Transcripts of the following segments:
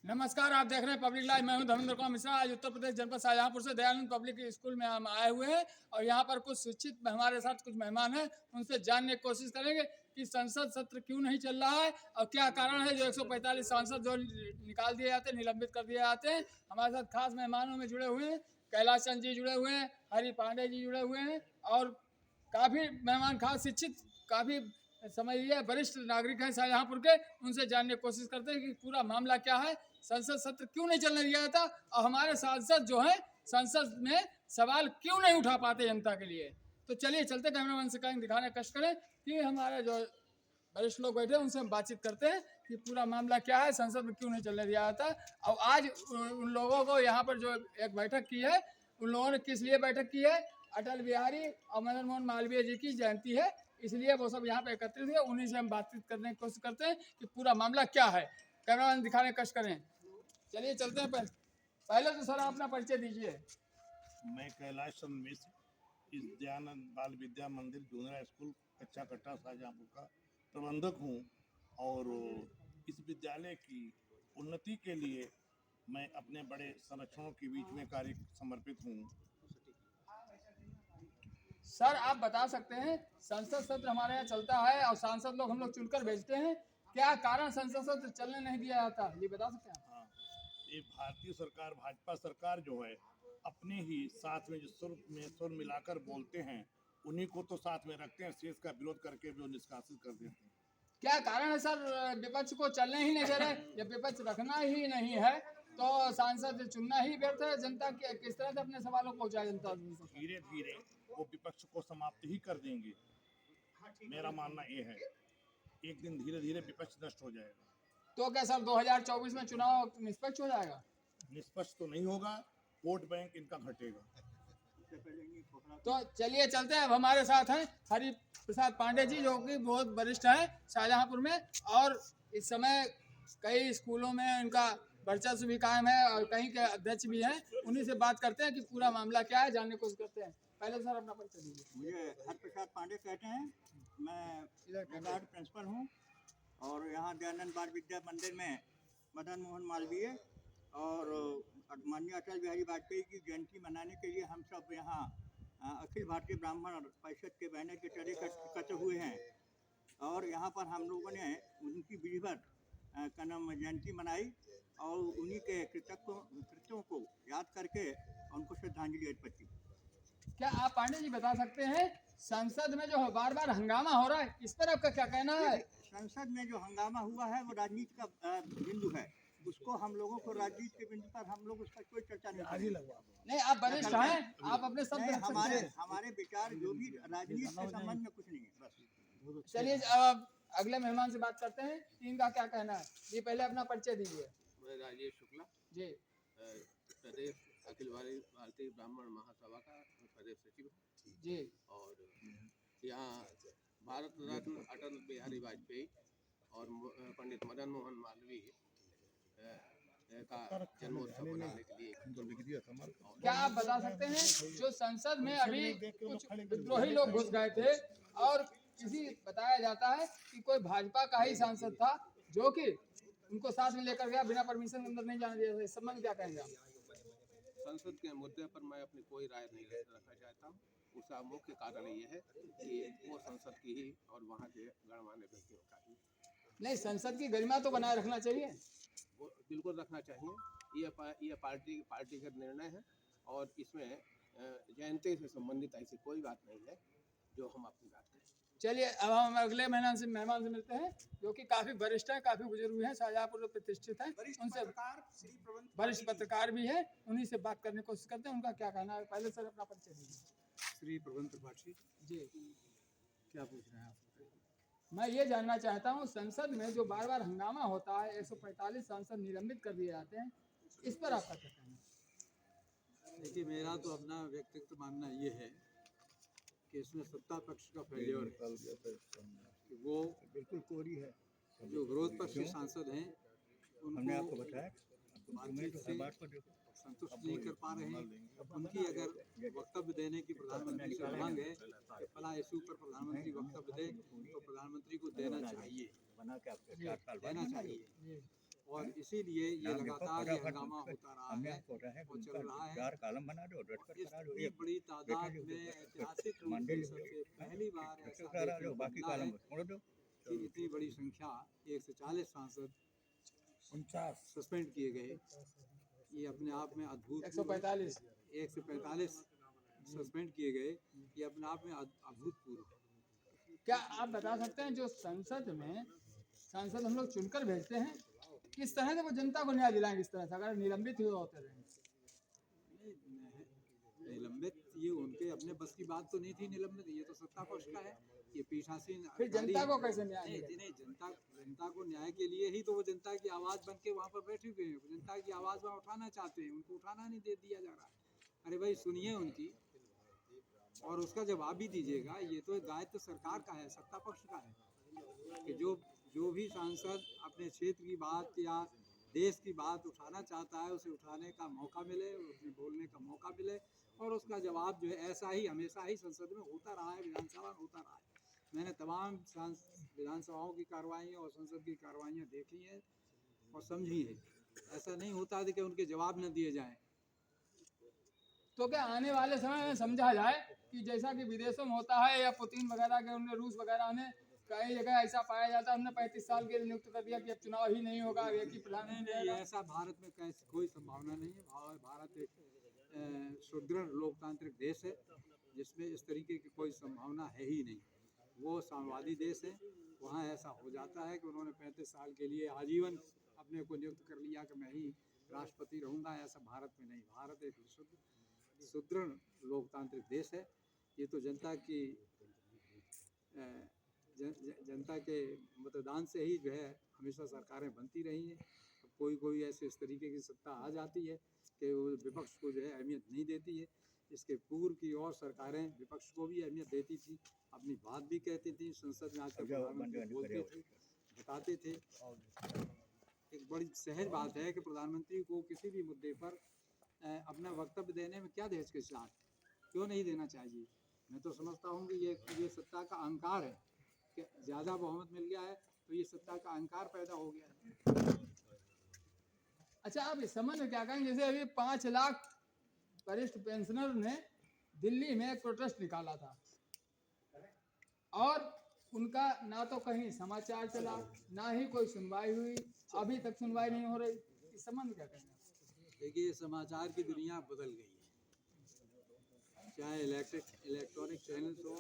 नमस्कार, आप देख रहे हैं पब्लिक लाइव। मैं हूं धर्मेंद्र कुमार मिश्रा। आज उत्तर प्रदेश जनपद शाहजहांपुर से दयानंद पब्लिक स्कूल में हम आए हुए हैं और यहाँ पर कुछ शिक्षित हमारे साथ कुछ मेहमान हैं। उनसे जानने की कोशिश करेंगे कि संसद सत्र क्यों नहीं चल रहा है और क्या कारण है जो 145 सांसद जो निकाल दिए जाते हैं, निलंबित कर दिए जाते हैं। हमारे साथ खास मेहमानों में जुड़े हुए हैं कैलाश चंद जी जुड़े हुए हैं, हरि पांडे जी जुड़े हुए हैं और काफ़ी मेहमान खास शिक्षित, काफ़ी समझिए वरिष्ठ नागरिक हैं शाहजहांपुर के। उनसे जानने की कोशिश करते हैं कि पूरा मामला क्या है, संसद सत्र क्यों नहीं चलने दिया जाता और हमारे सांसद जो हैं संसद में सवाल क्यों नहीं उठा पाते जनता के लिए। तो चलिए चलते, कैमरामैन से कहें दिखाने का कष्ट करें कि हमारे जो वरिष्ठ लोग बैठे हैं उनसे हम बातचीत करते हैं कि पूरा मामला क्या है, संसद में क्यों नहीं चलने दिया जाता। और आज उन लोगों को यहाँ पर जो एक बैठक की है, उन लोगों ने किस लिए बैठक की है, अटल बिहारी और मदन मोहन मालवीय जी की जयंती है, इसलिए वो सब यहाँ पे एकत्रित है। उन्हीं से हम बातचीत करने की कोशिश करते हैं कि पूरा मामला क्या है। कैमरामैन दिखाने का कष्ट करें। चलिए चलते हैं। पहले तो सर अपना परिचय दीजिए। मैं कैलाश चंद मिश्र, इस दयानंद बाल विद्या मंदिर जूनियर स्कूल कच्चा कट्टा शाहजहांपुर का प्रबंधक हूँ और इस विद्यालय की उन्नति के लिए मैं अपने बड़े संरक्षणों के बीच में कार्य समर्पित हूँ। सर आप बता सकते हैं, संसद सत्र हमारे यहाँ चलता है और सांसद लोग हम लोग चुनकर भेजते हैं, क्या कारण संसद सत्र चलने नहीं दिया जाता, ये बता सकते हैं? हाँ, ये भारतीय सरकार, भाजपा सरकार जो है अपने ही साथ में जो सुर मिलाकर बोलते हैं उन्हीं को तो साथ में रखते हैं, शेष का विरोध करके जो निष्कासित कर देते हैं। क्या कारण है सर, विपक्ष को चलने ही नहीं दे रहे? जब विपक्ष रखना ही नहीं है तो सांसद चुनना ही व्यर्थ है। जनता के किस तरह से अपने सवालों को पहुंचाए जनता तक? धीरे धीरे वो विपक्ष को समाप्त ही कर देंगे। मेरा मानना ये है, एक दिन धीरे धीरे विपक्ष नष्ट हो जाएगा। तो क्या सर 2024 में चुनाव निष्पक्ष हो जाएगा? निष्पक्ष तो नहीं होगा, वोट बैंक इनका घटेगा। तो चलिए चलते हैं। अब हमारे साथ हैं हरि प्रसाद पांडे जी, जो कि बहुत वरिष्ठ हैं शाहजहांपुर में और इस समय कई स्कूलों में उनका वर्चस्व भी कायम है और कहीं के अध्यक्ष भी हैं। उन्हीं से बात करते हैं कि पूरा मामला क्या है, जानने की कोशिश करते हैं। पहले सर अपना परिचय दीजिए। मुझे हरि प्रसाद पांडे कहते हैं, मैं रिटायर्ड प्रिंसिपल हूँ और यहाँ दयानंद बाल विद्या मंदिर में मदन मोहन मालवीय और माननीय अटल बिहारी वाजपेयी की जयंती मनाने के लिए हम सब यहाँ अखिल भारतीय ब्राह्मण परिषद के बैनर के तले एकत्र हुए हैं और यहाँ पर हम लोगों ने उनकी विधिवत का नाम जयंती मनाई और उन्हीं के कृत्यों को याद करके उनको श्रद्धांजलि अर्पित की। क्या आप पांडे जी बता सकते हैं, संसद में जो बार बार हंगामा हो रहा है, इस पर आपका क्या कहना है? संसद में जो हंगामा हुआ है वो राजनीति का बिंदु है, उसको हम लोगों को राजनीति के बिंदु पर हम लोग उसका कोई चर्चा नहीं। नहीं, आप वरिष्ठ हैं, आप अपने शब्द हमारे विचार जो भी राजनीति के संबंध में कुछ नहीं है बस। चलिए अब अगले मेहमान से बात करते हैं कि इनका क्या कहना है। ये पहले अपना परिचय दीजिए। मैं राजेश शुक्ला जी, प्रदेश अखिल भारतीय ब्राह्मण महासभा का प्रदेश सचिव जी, और यहाँ भारत रत्न अटल बिहारी वाजपेयी और पंडित मदन मोहन मालवीय का जन्मोत्सव मनाने के लिए। क्या आप बता सकते हैं, जो संसद में अभी कुछ विद्रोही लोग घुस गए थे और किसी बताया जाता है कि कोई भाजपा का ही सांसद था जो कि उनको साथ में लेकर गया, बिना परमिशन अंदर नहीं जाने दिया, इस संबंध क्या कहेंगे आप? संसद के मुद्दे पर मैं अपनी कोई राय नहीं रखना चाहता हूँ। उसका मुख्य कारण ये है कि वो संसद की ही और वहाँ के गणमान्य व्यक्तियों का ही। नहीं, संसद की गरिमा तो बनाए रखना चाहिए। वो बिल्कुल रखना चाहिए। ये पार्टी का निर्णय है और इसमें जयंती से संबंधित ऐसी कोई बात नहीं है जो हम अपनी बात करें। चलिए अब हम अगले मेहमान से मिलते हैं, जो कि काफी वरिष्ठ है, काफी बुजुर्ग भी हैं, शाहजहांपुर में प्रतिष्ठित है, उनसे वरिष्ठ पत्रकार भी है, उन्हीं से बात करने की कोशिश करते हैं, उनका क्या कहना है। पहले सर अपना परिचय दीजिए। श्री प्रबंध त्रिपाठी जी, क्या पूछ रहे हैं आप? मैं ये जानना चाहता हूँ, संसद में जो बार बार हंगामा होता है, 145 सांसद निलंबित कर दिए जाते हैं, इस पर आपका क्या कहना है? देखिए, मेरा तो अपना व्यक्तिगत मानना ये है कि इसमें सत्ता पक्ष का फेल्योर है कि वो बिल्कुल कोरी है। जो विरोध पक्ष के सांसद हैं उनको बातचीत से संतुष्ट नहीं कर पा रहे हैं। उनकी अगर वक्तव्य देने की प्रधानमंत्री से मांग है कि फला इशू पर प्रधानमंत्री वक्तव्य दे, तो प्रधानमंत्री को देना चाहिए। और इसीलिए ये लगातार ये हंगामा होता रहा है और चल रहा है। इतनी बड़ी तादाद में ऐतिहासिक रूप से सबसे पहली बार ऐसा देखने को मिला है कि इतनी बड़ी संख्या 140 सांसद 49 सस्पेंड किए गए। ये अपने आप में अद्भुत 145 145 सस्पेंड किए गए, ये अपने आप में अभूतपूर्व है। क्या आप बता सकते हैं जो संसद में सांसद हम लोग चुनकर भेजते हैं, किस तरह से वो जनता को न्याय दिलाएंगे? इस तरह से अगर निलंबित हुए होते रहे, निलंबित ये उनके अपने बस की बात तो नहीं थी निलंबित, ये तो सत्ता पक्ष का है, ये पीठासीन फिर अधिकारी जनता है। को कैसे न्याय नहीं मिलेगा? नहीं, जनता को न्याय के लिए ही तो वो जनता की आवाज बन के वहाँ पर बैठे हुए हैं। जनता की आवाज वहाँ उठाना चाहते हैं, उनको उठाना नहीं दे दिया जा रहा है। अरे भाई सुनिए उनकी और उसका जवाब भी दीजिएगा। ये तो दायित्व सरकार का है, सत्ता पक्ष का है कि जो भी सांसद अपने क्षेत्र की बात या देश की बात उठाना चाहता है उसे उठाने का मौका मिले, उसमें बोलने का मौका मिले और उसका जवाब जो है ऐसा ही हमेशा ही संसद में होता रहा है, विधानसभा में होता रहा है। मैंने तमाम विधानसभाओं की कार्रवाइयाँ और संसद की कार्रवाइयाँ देखी हैं और समझी हैं। ऐसा नहीं होता कि उनके जवाब न दिए जाएं। तो क्या आने वाले समय में समझा जाए कि जैसा कि विदेशों में होता है या पुतिन वगैरह के उन्हें रूस वगैरह ने कई जगह ऐसा पाया जाता है, हमने 35 साल के लिए नियुक्त कर दिया कि अब चुनाव ही नहीं होगा, एक ही प्रधानमंत्री नहीं, रहेगा। ऐसा भारत में कोई संभावना नहीं है। भारत एक सुदृढ़ लोकतांत्रिक देश है जिसमें इस तरीके की कोई संभावना है ही नहीं। वो साम्यवादी देश है, वहाँ ऐसा हो जाता है कि उन्होंने 35 साल के लिए आजीवन अपने को नियुक्त कर लिया कि मैं ही राष्ट्रपति रहूँगा। ऐसा भारत में नहीं। भारत एक सुदृढ़ लोकतांत्रिक देश है। ये तो जनता के मतदान से ही जो है हमेशा सरकारें बनती रही हैं। अब कोई ऐसे इस तरीके की सत्ता आ जाती है कि वो विपक्ष को जो है अहमियत नहीं देती है। इसके पूर्व की और सरकारें विपक्ष को भी अहमियत देती थी, अपनी बात भी कहती थी, संसद में आकर प्रधानमंत्री बोलते थे, बताते थे। एक बड़ी सहज बात है कि प्रधानमंत्री को किसी भी मुद्दे पर अपना वक्तव्य देने में क्या हिचकिचाहट, क्यों नहीं देना चाहिए। मैं तो समझता हूँ कि ये सत्ता का अहंकार है कि ज़्यादा बहुमत मिल गया है तो ये सत्ता का अहंकार पैदा हो गया है। अच्छा, आप इस संबंध में क्या कहेंगे? जैसे अभी 5 लाख वरिष्ठ पेंशनर ने दिल्ली में एक प्रोटेस्ट निकाला था और उनका ना तो कहीं समाचार चला, ना ही कोई सुनवाई हुई, अभी तक सुनवाई नहीं हो रही। इस संबंध में क्या कहेंगे? देखिए, समाचार की दुनिया बदल गई है, चाहे इलेक्ट्रॉनिक चैनल्स हो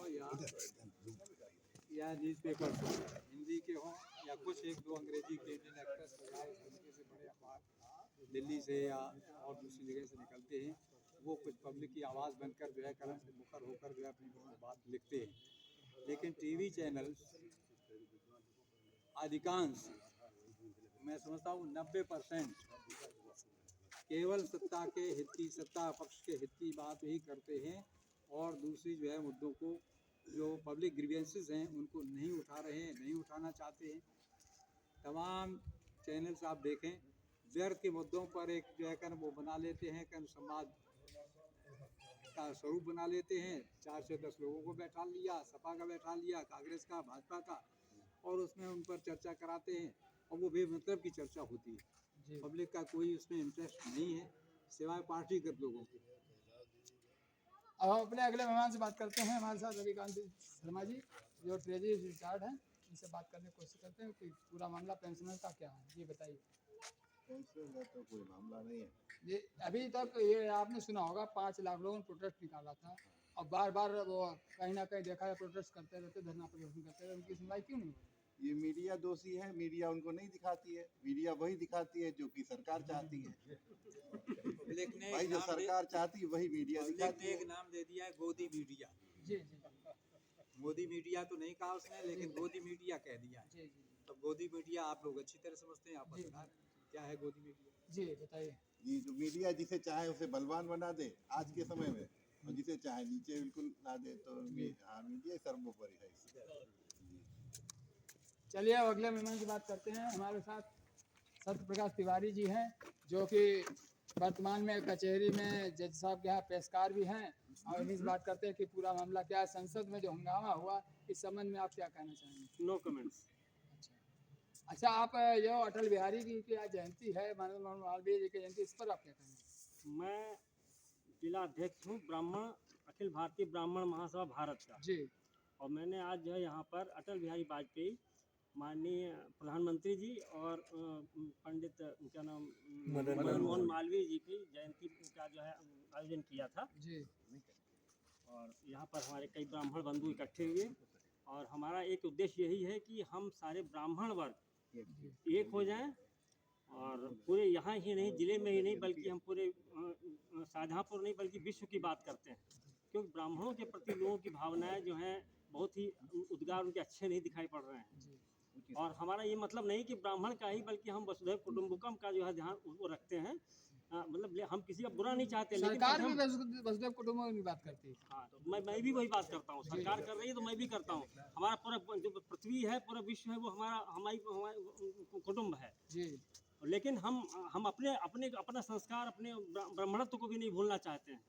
या न्यूज़पेपर हो, हिंदी के हों या कुछ एक दो अंग्रेजी के इंडियन एक्सप्रेस वगैरह इस तरीके से बड़े अखबार दिल्ली से या और दूसरी जगह से निकलते हैं। वो कुछ पब्लिक की आवाज़ बनकर जो है कलम से मुखर होकर जो है अपनी बात लिखते हैं। लेकिन टीवी चैनल अधिकांश, मैं समझता हूँ 90% केवल सत्ता पक्ष के हित की बात ही करते हैं और दूसरी जो है मुद्दों को, जो पब्लिक ग्रीवेंसेस हैं उनको नहीं उठा रहे हैं, नहीं उठाना चाहते हैं। तमाम चैनल्स आप देखें व्यर्थ के मुद्दों पर एक जो है वो बना लेते हैं, संवाद का स्वरूप बना लेते हैं। 4 से 10 लोगों को बैठा लिया, सपा का बैठा लिया, कांग्रेस का, भाजपा का, और उसमें उन पर चर्चा कराते हैं और वो बेमतलब की चर्चा होती है। पब्लिक का कोई उसमें इंटरेस्ट नहीं है सिवाय पार्टीगत लोगों के। अब हम अपने अगले मेहमान से बात करते हैं। हमारे साथ रविकांत शर्मा जी जो ट्रेजरी रिटायर्ड हैं, इनसे बात करने की कोशिश करते हैं कि पूरा मामला पेंशनर का क्या है। जी बताइए। पेंशन का तो कोई मामला नहीं है। ये अभी तक ये आपने सुना होगा 5 लाख लोगों ने प्रोटेस्ट निकाला था और बार बार वो कहीं ना कहीं देखा है प्रोटेस्ट करते रहते, धरना प्रदर्शन करते रहते, उनकी सुनवाई क्यों नहीं हो रही? ये मीडिया दोषी है, मीडिया उनको नहीं दिखाती है। मीडिया वही दिखाती है जो कि सरकार चाहती है। पब्लिक ने भाई जो सरकार चाहती है वही मीडिया दिखाती है। एक नाम दे दिया है, गोदी मीडिया। जी जी मोदी मीडिया तो नहीं कहा उसने, लेकिन गोदी मीडिया कह दिया है। जी जी तो गोदी मीडिया आप लोग अच्छी तरह समझते हैं, आप बता क्या है गोदी मीडिया। जी बताइए। ये जो मीडिया जिसे चाहे उसे बलवान बना दे आज के समय में, और जिसे चाहे नीचे बिल्कुल ला दे, तो मीडिया सर्वोपरि है। चलिए अब अगले मेहमान की बात करते हैं। हमारे साथ सत्य प्रकाश तिवारी जी हैं जो कि वर्तमान में कचहरी में जज साहब के यहाँ पेशकार भी हैं और इन्हीं से बात करते हैं कि पूरा मामला क्या है। संसद में जो हंगामा हुआ इस संबंध में आप क्या कहना चाहेंगे? No comments. अच्छा, आप जो अटल बिहारी जी की आज जयंती है, मदन मोहन मालवीय जी की जयंती, इस पर आप क्या कहेंगे? मैं जिला अध्यक्ष हूँ ब्राह्मण अखिल भारतीय ब्राह्मण महासभा भारत का। जी और मैंने आज जो है यहाँ पर अटल बिहारी वाजपेयी माननीय प्रधानमंत्री जी और पंडित क्या नाम मदन मोहन मालवीय जी की जयंती का जो है आयोजन किया था। जी और यहाँ पर हमारे कई ब्राह्मण बंधु इकट्ठे हुए और हमारा एक उद्देश्य यही है कि हम सारे ब्राह्मण वर्ग एक हो जाएं और पूरे यहाँ ही नहीं, जिले में ही नहीं, बल्कि हम पूरे शाहजहाँपुर नहीं बल्कि विश्व की बात करते हैं। क्योंकि ब्राह्मणों के प्रति लोगों की भावनाएं जो हैं बहुत ही उद्गार उनके अच्छे नहीं दिखाई पड़ रहे हैं। और हमारा ये मतलब नहीं कि ब्राह्मण का ही, बल्कि हम वसुधैव कुटुंबकम का जो है ध्यान वो रखते हैं। मतलब हम किसी का बुरा नहीं चाहते, लेकिन सरकार भी वसुधैव कुटुंबकम की बात करती है। हाँ, तो मैं भी वही बात करता हूँ। सरकार कर रही है तो मैं भी करता हूँ। हमारा पूरा जो पृथ्वी है, पूरा विश्व है, वो हमारी कुटुंब है जी लेकिन हम अपना संस्कार, अपने ब्राह्मणत्व को भी नहीं भूलना चाहते हैं।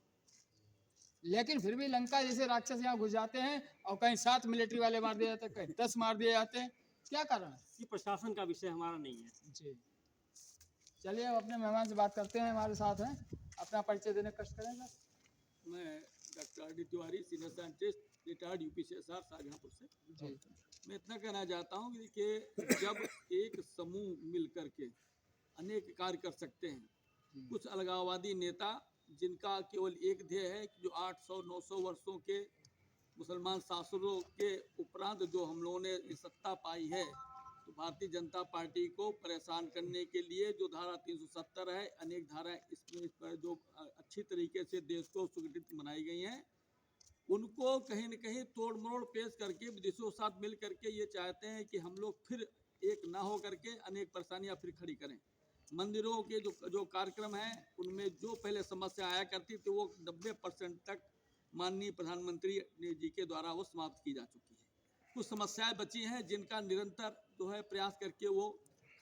लेकिन फिर भी लंका जैसे राक्षस यहाँ घुस जाते हैं और कहीं 7 मिलिट्री वाले मार दिए जाते हैं, कहीं 10 मार दिए जाते हैं, क्या कारण है? ये प्रशासन का विषय हमारा नहीं है। जी चलिए, अब अपने मेहमान से बात करते हैं, हमारे साथ हैं, अपना परिचय देने का कष्ट करें सर। मैं doctor R D Tiwari, senior scientist, retired UPCSR Shahjahanpur से। जी मैं इतना कहना चाहता हूँ कि देखिए, जब एक समूह मिल करके अनेक कार्य कर सकते हैं, कुछ अलगाववादी नेता जिनका केवल एक ध्येय है कि जो 800-900 वर्षों के मुसलमान शासकों के उपरांत जो हम लोगों ने सत्ता पाई है, तो भारतीय जनता पार्टी को परेशान करने के लिए जो धारा 370 है, अनेक धाराएं इसमें इस पर जो अच्छी तरीके से देश को सुगठित बनाई गई हैं, उनको कहीं न कहीं तोड़ मरोड़ पेश करके विदेशों के साथ मिल करके ये चाहते हैं कि हम लोग फिर एक ना हो करके अनेक परेशानियां फिर खड़ी करें। मंदिरों के जो कार्यक्रम हैं, उनमें जो पहले समस्या आया करती थी, वो 90% तक माननीय प्रधानमंत्री जी के द्वारा वो समाप्त की जा चुकी है। कुछ समस्याएं बची हैं जिनका निरंतर जो है प्रयास करके वो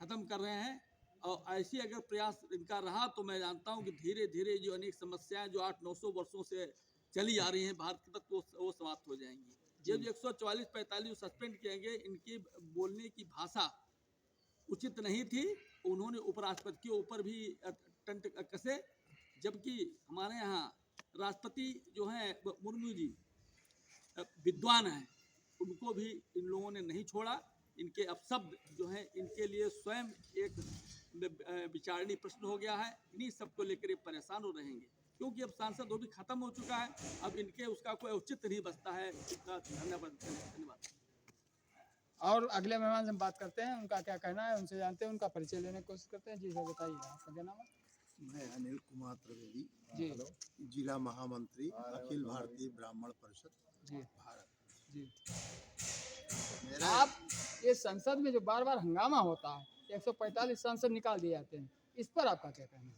ख़त्म कर रहे हैं। और ऐसी अगर प्रयास इनका रहा तो मैं जानता हूं कि धीरे धीरे जो अनेक समस्याएं जो 800-900 वर्षों से चली आ रही हैं भारत तक, वो समाप्त हो जाएंगी। ये जो 144-45 सस्पेंड किए गए, इनकी बोलने की भाषा उचित नहीं थी, उन्होंने उपराष्ट्रपति के ऊपर भी टंट कसे, जबकि हमारे यहाँ राष्ट्रपति जो हैं मुर्मू जी विद्वान हैं, उनको भी इन लोगों ने नहीं छोड़ा। इनके अपशब्द जो हैं, इनके लिए स्वयं एक विचारणीय प्रश्न हो गया है। इन्हीं सबको लेकर ये परेशान हो रहेंगे, क्योंकि अब सांसद वो भी खत्म हो चुका है। अब इनके उसका कोई औचित्य नहीं बचता है। धन्यवाद। और अगले मेहमान से हम बात करते हैं, उनका क्या कहना है, उनसे जानते हैं, उनका परिचय लेने की कोशिश करते हैं। जी सर, बताइए, आपका क्या नाम है? मैं अनिल कुमार त्रिवेदी, जी जिला महामंत्री अखिल भारतीय ब्राह्मण परिषद जी भारत। जी मेरा आप ये संसद में जो बार बार हंगामा होता है, 145 सांसद निकाल दिए जाते हैं, इस पर आपका क्या कहना है?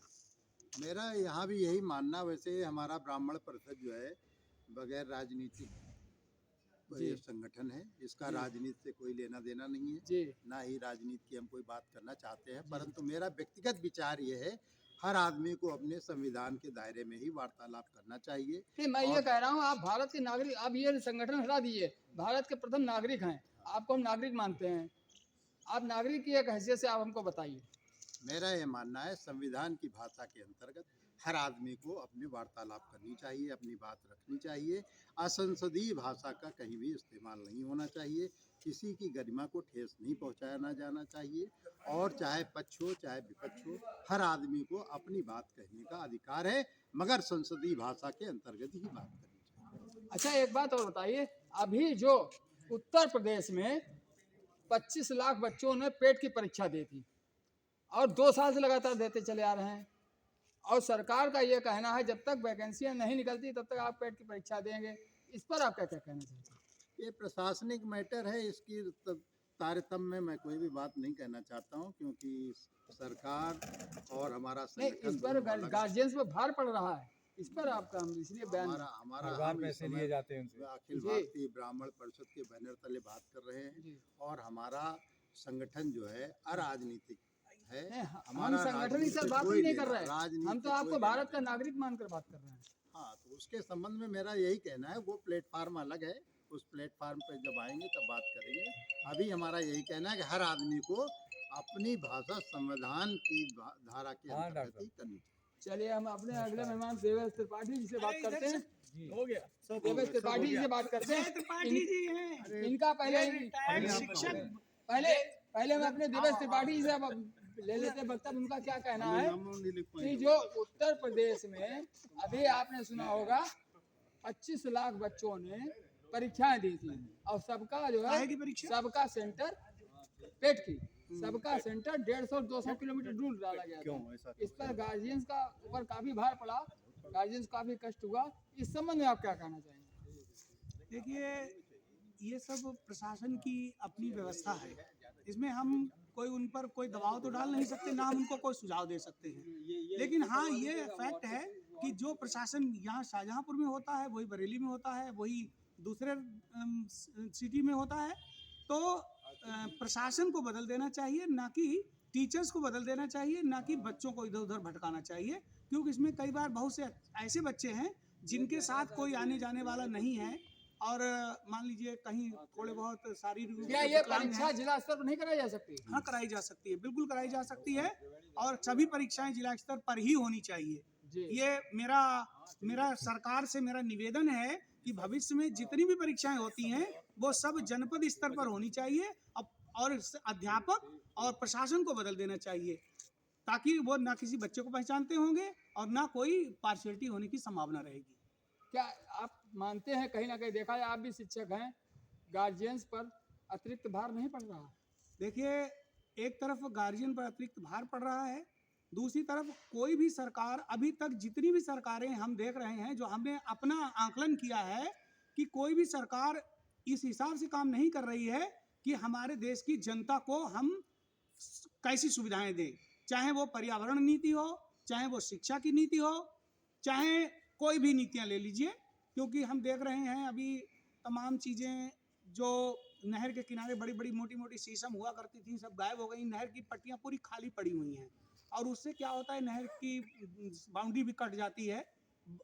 मेरा यहाँ भी यही मानना, वैसे हमारा ब्राह्मण परिषद जो है बगैर राजनीतिक ये संगठन है, इसका राजनीति से कोई लेना देना नहीं है, जी ना ही राजनीति की हम कोई बात करना चाहते हैं। परंतु मेरा व्यक्तिगत विचार ये है, हर आदमी को अपने संविधान के दायरे में ही वार्तालाप करना चाहिए। नहीं, मैं ये कह रहा हूँ, आप भारत के नागरिक, आप ये संगठन हटा दीजिए, भारत के प्रथम नागरिक हैं, आपको हम नागरिक मानते हैं, आप नागरिक की एक हैसियत से आप हमको बताइए। मेरा ये मानना है, संविधान की भाषा के अंतर्गत हर आदमी को अपनी वार्तालाप करनी चाहिए, अपनी बात रखनी चाहिए। असंसदीय भाषा का कहीं भी इस्तेमाल नहीं होना चाहिए, किसी की गरिमा को ठेस नहीं पहुंचाया ना जाना चाहिए, और चाहे पक्ष हो चाहे विपक्ष हो, हर आदमी को अपनी बात कहने का अधिकार है, मगर संसदीय भाषा के अंतर्गत ही बात करनी चाहिए। अच्छा, एक बात और बताइए, अभी जो उत्तर प्रदेश में 25 लाख बच्चों ने पेट की परीक्षा दी थी और 2 साल से लगातार देते चले आ रहे हैं, और सरकार का ये कहना है जब तक वैकेंसियां नहीं निकलती तब तक आप पेट की परीक्षा देंगे, इस पर आप क्या क्या कहना चाहते हैं? ये प्रशासनिक मैटर है, इसकी तारतम्य में मैं कोई भी बात नहीं कहना चाहता हूँ, क्योंकि सरकार और हमारा नहीं, संगठन इस पर दोनों अलग हैं। गार्जियंस पर भार पड़ रहा है, इस पर आपका हम इसलिए बयान हमारा पैसे लिए जाते हैं उनसे। अखिल भारतीय ब्राह्मण परिषद के बैनर तले बात कर रहे हैं, और हमारा संगठन जो है अराजनीतिक है। हम संगठन ही सर बात ही नहीं कर रहे हैं, हम तो आपको भारत का नागरिक मानकर बात कर रहे हैं। हाँ, तो उसके संबंध में मेरा यही कहना है, वो प्लेटफार्म अलग है उस प्लेटफार्म पर जब आएंगे तब बात करेंगे। अभी हमारा यही कहना है कि हर आदमी को अपनी भाषा संविधान की धारा के अंतर्गत ही करनी चाहिए। चलिए हम अपने अगले मेहमान देवेश त्रिपाठी जी से बात करते हैं। हो गया देवेश त्रिपाठी जी से बात करते हैं। त्रिपाठी जी हैं, इनका पहले शिक्षक। पहले मैं अपने देवेश त्रिपाठी जी से ले लेते वक्तव्य, उनका क्या कहना है कि जो उत्तर प्रदेश में अभी आपने सुना होगा 25 लाख बच्चों ने परीक्षाएं दी थी और सबका जो है सबका सेंटर पेट की सबका सेंटर 150-200 किलोमीटर दूर डाला गया था। इस पर गार्जियंस का ऊपर काफी भार पड़ा, गार्जियंस को काफी कष्ट हुआ। इस संबंध में आप क्या कहना चाहेंगे? देखिए, ये सब प्रशासन की अपनी व्यवस्था है, इसमें हम कोई उन पर कोई दबाव तो डाल नहीं सकते, ना हम उनको कोई सुझाव दे सकते हैं। लेकिन हाँ, ये फैक्ट है कि जो प्रशासन यहाँ शाहजहाँपुर में होता है वही बरेली में होता है, वही दूसरे सिटी में होता है। तो प्रशासन को बदल देना चाहिए, ना कि टीचर्स को बदल देना चाहिए, ना कि बच्चों को इधर उधर भटकाना चाहिए। क्योंकि इसमें कई बार बहुत से ऐसे बच्चे हैं जिनके साथ कोई आने जाने वाला नहीं है और मान लीजिए कहीं थोड़े बहुत शारीरिक रूप क्या से ये विकलांग परीक्षा हैं। जिला स्तर पर नहीं कराई जा सकती? हाँ, कराई जा सकती है, बिल्कुल कराई जा सकती है और सभी परीक्षाएं जिला स्तर पर ही होनी चाहिए। जी। ये मेरा सरकार से मेरा निवेदन है कि भविष्य में जितनी भी परीक्षाएं होती हैं वो सब जनपद स्तर पर होनी चाहिए और अध्यापक और प्रशासन को बदल देना चाहिए, ताकि वो ना किसी बच्चे को पहचानते होंगे और ना कोई पार्शियलिटी होने की संभावना रहेगी। क्या आप मानते हैं कहीं ना कहीं देखा जाए आप भी शिक्षक हैं, गार्जियंस पर अतिरिक्त भार नहीं पड़ रहा? देखिए, एक तरफ गार्जियन पर अतिरिक्त भार पड़ रहा है, दूसरी तरफ कोई भी सरकार, अभी तक जितनी भी सरकारें हम देख रहे हैं, जो हमने अपना आकलन किया है कि कोई भी सरकार इस हिसाब से काम नहीं कर रही है कि हमारे देश की जनता को हम कैसी सुविधाएं दें, चाहे वो पर्यावरण नीति हो, चाहे वो शिक्षा की नीति हो, चाहे कोई भी नीतियां ले लीजिए। क्योंकि हम देख रहे हैं अभी तमाम चीज़ें जो नहर के किनारे बड़ी बड़ी मोटी मोटी शीशम हुआ करती थी सब गायब हो गई, नहर की पट्टियां पूरी खाली पड़ी हुई हैं और उससे क्या होता है, नहर की बाउंड्री भी कट जाती है,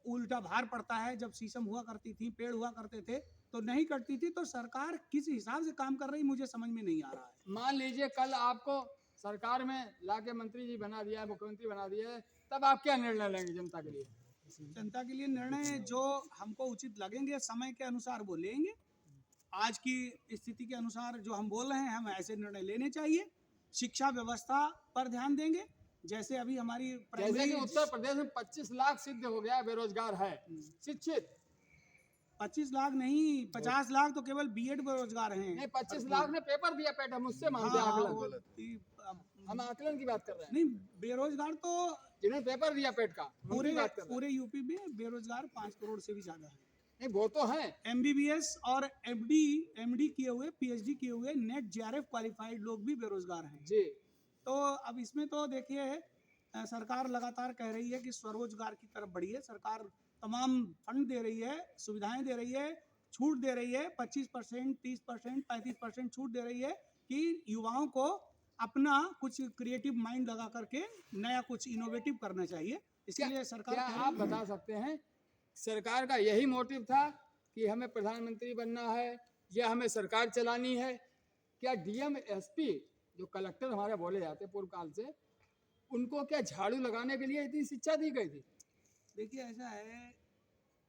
उल्टा भार पड़ता है। जब शीशम हुआ करती थी, पेड़ हुआ करते थे तो नहीं कटती थी। तो सरकार किस हिसाब से काम कर रही मुझे समझ में नहीं आ रहा है। मान लीजिए कल आपको सरकार में लाके मंत्री जी बना दिया है, मुख्यमंत्री बना दिया है, तब आप क्या निर्णय लेंगे जनता के लिए? जनता के लिए निर्णय जो हमको उचित लगेंगे समय के अनुसार वो लेंगे। आज की स्थिति के अनुसार जो हम बोल रहे हैं, हम ऐसे निर्णय लेने चाहिए। शिक्षा व्यवस्था पर ध्यान देंगे, जैसे अभी हमारी जैसे कि उत्तर प्रदेश में 25 लाख सिद्ध हो गया बेरोजगार है शिक्षित। 25 लाख नहीं, 50 लाख तो केवल बीएड बेरोजगार हैं। नहीं, 25 लाख ने पेपर दिया पेट, हम उससे मानते हैं आकलन, हम आकलन की बात कर रहे हैं। नहीं, बेरोजगार तो जिन्होंने पेपर दिया पेट का पूरे यूपी में बेरोजगार 5 करोड़ से भी ज्यादा है। नहीं, वो तो है। एमबीबीएस और एमडी किए हुए, पीएचडी किए हुए, नेट जेआरएफ क्वालिफाइड लोग भी बेरोजगार हैं जी। तो अब इसमें तो देखिए, सरकार लगातार कह रही है कि स्वरोजगार की तरफ बढ़िए। सरकार तमाम फंड दे रही है, सुविधाएं दे रही है, छूट दे रही है, 25%, 30%, 35% छूट दे रही है कि युवाओं को अपना कुछ क्रिएटिव माइंड लगा करके नया कुछ इनोवेटिव करना चाहिए। इसलिए सरकार, क्या आप बता सकते हैं सरकार का यही मोटिव था कि हमें प्रधानमंत्री बनना है या हमें सरकार चलानी है? क्या डीएम एसपी जो कलेक्टर हमारे बोले जाते पूर्व काल से, उनको क्या झाड़ू लगाने के लिए इतनी शिक्षा दी गई थी? देखिए, ऐसा है,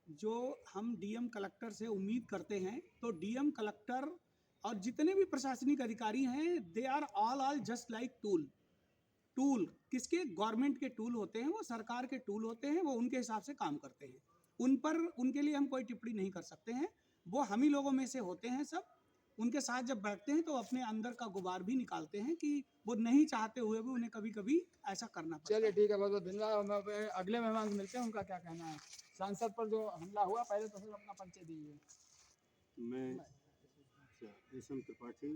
जो हम डीएम कलेक्टर से उम्मीद करते हैं तो डीएम कलेक्टर और जितने भी प्रशासनिक अधिकारी हैं, they are all just like tool किसके? गवर्नमेंट के टूल होते हैं, वो सरकार के टूल होते हैं, वो उनके हिसाब से काम करते हैं। उनके लिए हम कोई टिप्पणी नहीं कर सकते हैं। वो हम ही लोगों में से होते हैं सब। उनके साथ जब बैठते हैं तो अपने अंदर का गुबार भी निकालते हैं कि वो नहीं चाहते हुए भी उन्हें कभी कभी ऐसा करना पड़ता है। चलिए ठीक है, बहुत बहुत धन्यवाद। अगले मेहमान से मिलते हैं, उनका क्या कहना है सांसद पर जो हमला हुआ। पहले तो अपना परिचय दीजिए। मैं रेशम त्रिपाठी,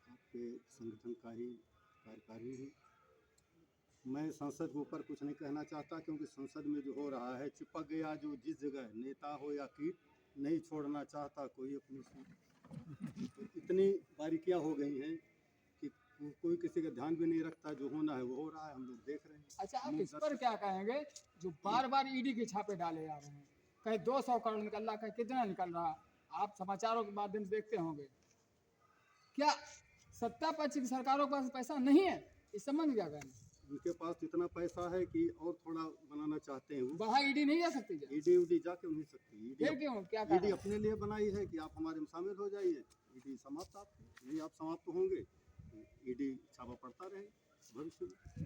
आपके संगठन का ही कार्यकारी हूँ। मैं संसद के ऊपर कुछ नहीं कहना चाहता, क्योंकि संसद में जो हो रहा है, चिपक गया जो जिस जगह, नेता हो या कीट, नहीं छोड़ना चाहता कोई अपनी सीट। इतनी बारीकियां हो गई हैं कि कोई किसी का ध्यान भी नहीं रखता। जो होना है वो हो रहा है, हम लोग देख रहे हैं। अच्छा, आप इस पर क्या कहेंगे जो बार बार ईडी के छापे डाले जा रहे हैं? कहीं 200 करोड़ निकल रहा, कहीं कितना निकल रहा? आप समाचारों के माध्यम से देखते होंगे, क्या सत्ता पक्ष की सरकारों के पास पैसा नहीं है? इस संबंध में क्या कहना? उनके पास इतना पैसा है कि और थोड़ा बनाना चाहते हैं वो। वहाँ ईडी नहीं जा सकती क्या? ईडी उडी जाके नहीं सकती। फिर क्यों, क्या ईडी कारण? अपने लिए बनाई है कि आप हमारे में शामिल हो जाइए। ईडी समाप्त, आप नहीं आप समाप्त होंगे, ईडी छापा पड़ता रहे भविष्य में।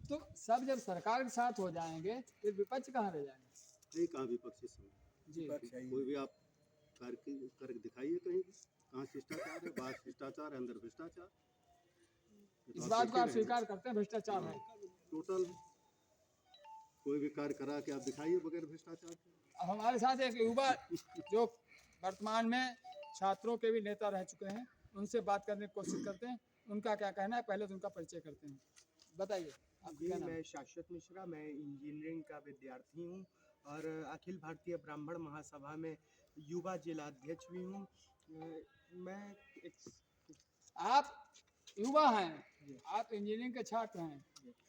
तो सब जब सरकार के साथ हो जाएंगे फिर विपक्ष कहाँ रह जाएंगे? नहीं, कहाँ विपक्षी समय जी, कोई भी आप कर दिखाइए कहीं भी, कहाँ शिष्टाचार है, बाहर शिष्टाचार है, अंदर भ्रष्टाचार। इस बात को आप स्वीकार करते हैं भ्रष्टाचार है? टोटल है। कोई भी कार्य करा के आप दिखाइए बगैर भ्रष्टाचार के। अब हमारे साथ एक युवा जो वर्तमान में छात्रों के भी नेता रह चुके हैं, उनसे बात करने की कोशिश करते हैं, उनका क्या कहना है, पहले तो उनका परिचय करते हैं। बताइए आपका जी, क्या नाम है? मैं शाश्वत मिश्रा, मैं इंजीनियरिंग का विद्यार्थी हूँ और अखिल भारतीय ब्राह्मण महासभा में युवा जिलाध्यक्ष भी हूँ। मैं एक आप युवा हैं, आप इंजीनियरिंग के छात्र हैं,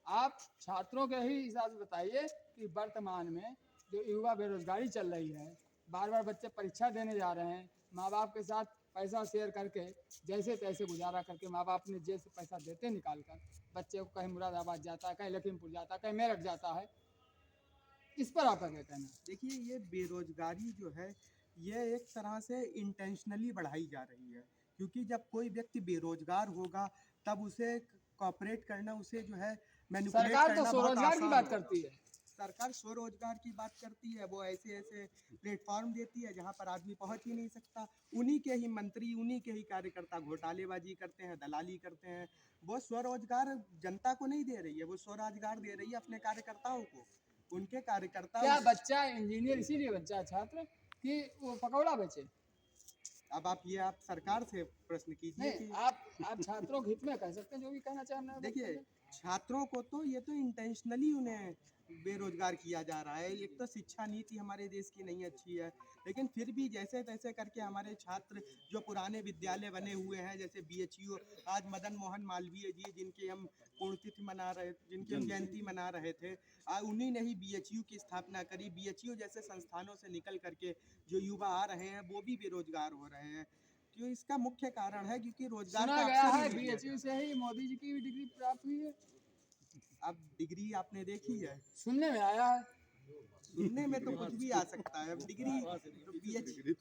आप छात्रों के ही हिसाब से बताइए कि वर्तमान में जो युवा बेरोजगारी चल रही है, बार बार बच्चे परीक्षा देने जा रहे हैं, माँ बाप के साथ पैसा शेयर करके जैसे तैसे गुजारा करके माँ बाप ने जेब से पैसा देते निकाल कर बच्चे को कहीं मुरादाबाद जाता है, कहीं लखीमपुर जाता है, कहीं मेरठ जाता है। इस पर आपका क्या कहना है? देखिए, ये बेरोजगारी जो है ये एक तरह से इंटेंशनली बढ़ाई जा रही है, क्योंकि जब कोई व्यक्ति बेरोजगार होगा तब उसे कॉपरेट करना, उसे जो है मैनिपुलेट सरकार तो करना बहुत स्वरोजगार की आसान बात होगा। करती है। सरकार स्वरोजगार की बात करती है, वो ऐसे ऐसे प्लेटफॉर्म देती है जहाँ पर आदमी पहुँच ही नहीं सकता। उन्हीं के ही मंत्री, उन्हीं के ही कार्यकर्ता घोटालेबाजी करते हैं, दलाली करते हैं। वो स्वरोजगार जनता को नहीं दे रही है, वो स्वरोजगार दे रही है अपने कार्यकर्ताओं को। उनके कार्यकर्ता क्या बच्चा इंजीनियर इसीलिए बच्चा है छात्र कि वो पकौड़ा बेचे? अब आप सरकार से प्रश्न कीजिए नहीं, कि आप छात्रों के हित में कह सकते हैं, जो भी कहना चाहें। देखिए, छात्रों को तो ये तो इंटेंशनली उन्हें बेरोजगार किया जा रहा है। एक तो शिक्षा नीति हमारे देश की नहीं अच्छी है, लेकिन फिर भी जैसे तैसे करके हमारे छात्र जो पुराने विद्यालय बने हुए हैं, जैसे BHU, आज मदन मोहन मालवीय जी जिनकी हम पुण्यतिथि मना रहे, जिनकी हम जयंती मना रहे थे, उन्हीं ने ही BHU की स्थापना करी। BHU जैसे संस्थानों से निकल करके जो युवा आ रहे हैं वो भी बेरोजगार हो रहे हैं। क्यों? इसका मुख्य कारण है क्योंकि रोजगार सुना का गया अवसर है ही नहीं है। BHU से ही मोदी जी की भी डिग्री प्राप्त हुई है। अब डिग्री आपने देखी है? सुनने में आया है। सुनने में तो कुछ भी आ सकता है। अब डिग्री तो PhD